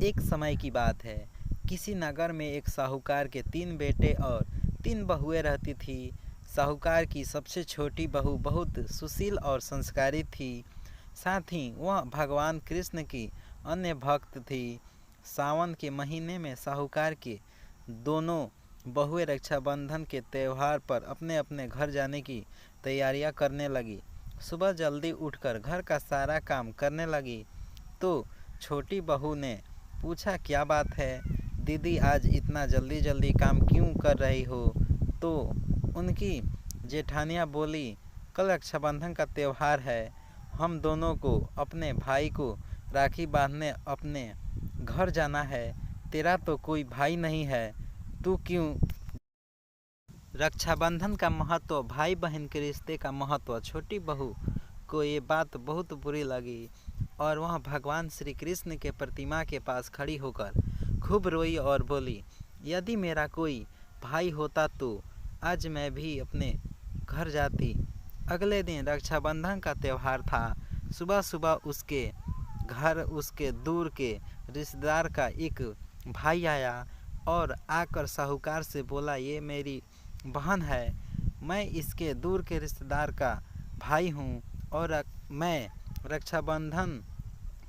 एक समय की बात है। किसी नगर में एक साहूकार के 3 बेटे और 3 बहुएं रहती थी। साहूकार की सबसे छोटी बहू बहुत सुशील और संस्कारी थी। साथ ही वह भगवान कृष्ण की अन्य भक्त थी। सावन के महीने में साहूकार के दोनों बहुएं रक्षाबंधन के त्यौहार पर अपने अपने घर जाने की तैयारियां करने लगी। सुबह जल्दी उठकर घर का सारा काम करने लगी तो छोटी बहू ने पूछा, क्या बात है दीदी, आज इतना जल्दी जल्दी काम क्यों कर रही हो? तो उनकी जेठानियाँ बोली, कल रक्षाबंधन का त्यौहार है, हम दोनों को अपने भाई को राखी बांधने अपने घर जाना है। तेरा तो कोई भाई नहीं है, तू क्यों? रक्षाबंधन का महत्व, भाई बहन के रिश्ते का महत्व। छोटी बहू को ये बात बहुत बुरी लगी और वह भगवान श्री कृष्ण के प्रतिमा के पास खड़ी होकर खूब रोई और बोली, यदि मेरा कोई भाई होता तो आज मैं भी अपने घर जाती। अगले दिन रक्षाबंधन का त्यौहार था। सुबह सुबह उसके घर उसके दूर के रिश्तेदार का एक भाई आया और आकर साहूकार से बोला, ये मेरी बहन है, मैं इसके दूर के रिश्तेदार का भाई हूँ और मैं रक्षाबंधन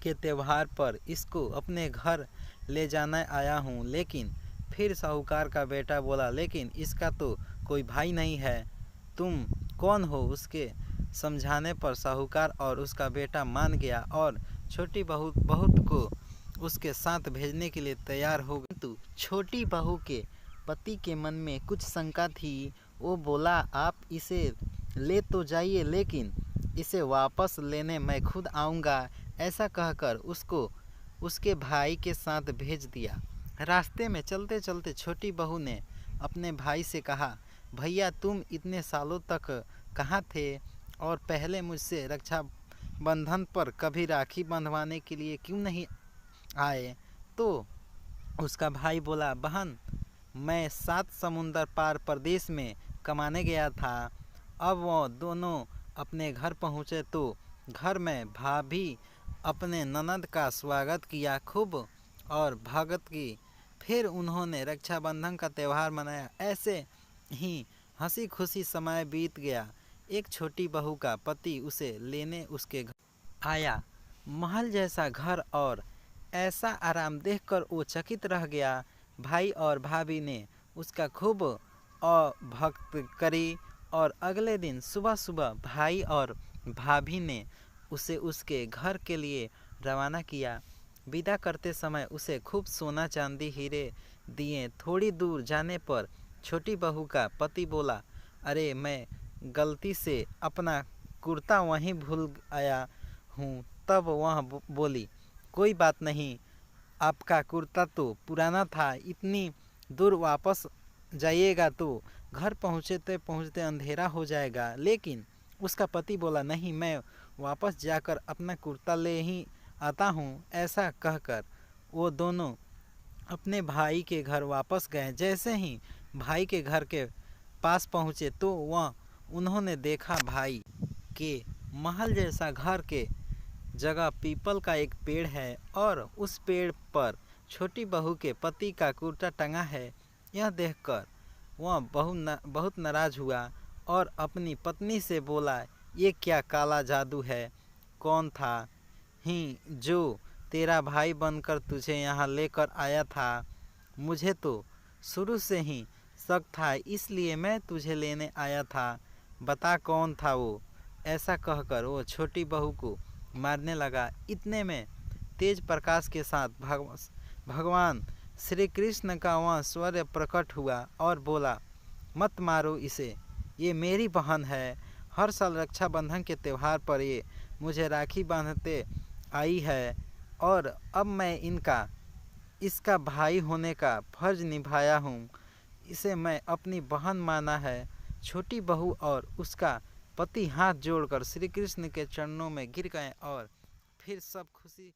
के त्यौहार पर इसको अपने घर ले जाना आया हूँ। लेकिन फिर साहूकार का बेटा बोला, लेकिन इसका तो कोई भाई नहीं है, तुम कौन हो? उसके समझाने पर साहूकार और उसका बेटा मान गया और छोटी बहू को उसके साथ भेजने के लिए तैयार हो गए। किंतु छोटी बहू के पति के मन में कुछ शंका थी। वो बोला, आप इसे ले तो जाइए, लेकिन इसे वापस लेने मैं खुद आऊँगा। ऐसा कहकर उसको उसके भाई के साथ भेज दिया। रास्ते में चलते चलते छोटी बहू ने अपने भाई से कहा, भैया तुम इतने सालों तक कहाँ थे और पहले मुझसे रक्षाबंधन पर कभी राखी बंधवाने के लिए क्यों नहीं आए? तो उसका भाई बोला, बहन मैं 7 समुंदर पार प्रदेश में कमाने गया था। अब वो दोनों अपने घर पहुँचे तो घर में भाभी अपने ननद का स्वागत किया खूब और भगत की। फिर उन्होंने रक्षाबंधन का त्यौहार मनाया। ऐसे ही हंसी खुशी समय बीत गया। एक छोटी बहू का पति उसे लेने उसके घर आया। महल जैसा घर और ऐसा आराम देखकर वो चकित रह गया। भाई और भाभी ने उसका खूब भक्त करी और अगले दिन सुबह सुबह भाई और भाभी ने उसे उसके घर के लिए रवाना किया। विदा करते समय उसे खूब सोना चांदी हीरे दिए। थोड़ी दूर जाने पर छोटी बहू का पति बोला, अरे मैं गलती से अपना कुर्ता वहीं भूल आया हूँ। तब वह बोली, कोई बात नहीं, आपका कुर्ता तो पुराना था, इतनी दूर वापस जाइएगा तो घर पहुँचते पहुँचते अंधेरा हो जाएगा। लेकिन उसका पति बोला, नहीं, मैं वापस जाकर अपना कुर्ता ले ही आता हूँ। ऐसा कहकर वो दोनों अपने भाई के घर वापस गए। जैसे ही भाई के घर के पास पहुँचे तो वह उन्होंने देखा भाई के महल जैसा घर के जगह पीपल का एक पेड़ है और उस पेड़ पर छोटी बहू के पति का कुर्ता टंगा है। यह देखकर वह बहुत नाराज हुआ और अपनी पत्नी से बोला, ये क्या काला जादू है? कौन था ही जो तेरा भाई बनकर तुझे यहाँ लेकर आया था? मुझे तो शुरू से ही शक था, इसलिए मैं तुझे लेने आया था। बता कौन था वो? ऐसा कहकर वो छोटी बहू को मारने लगा। इतने में तेज प्रकाश के साथ भगवान श्री कृष्ण का वह सूर्य प्रकट हुआ और बोला, मत मारो इसे, ये मेरी बहन है। हर साल रक्षाबंधन के त्यौहार पर ये मुझे राखी बांधते आई है और अब मैं इसका भाई होने का फर्ज निभाया हूँ। इसे मैं अपनी बहन माना है। छोटी बहू और उसका पति हाथ जोड़कर श्री कृष्ण के चरणों में गिर गए और फिर सब खुशी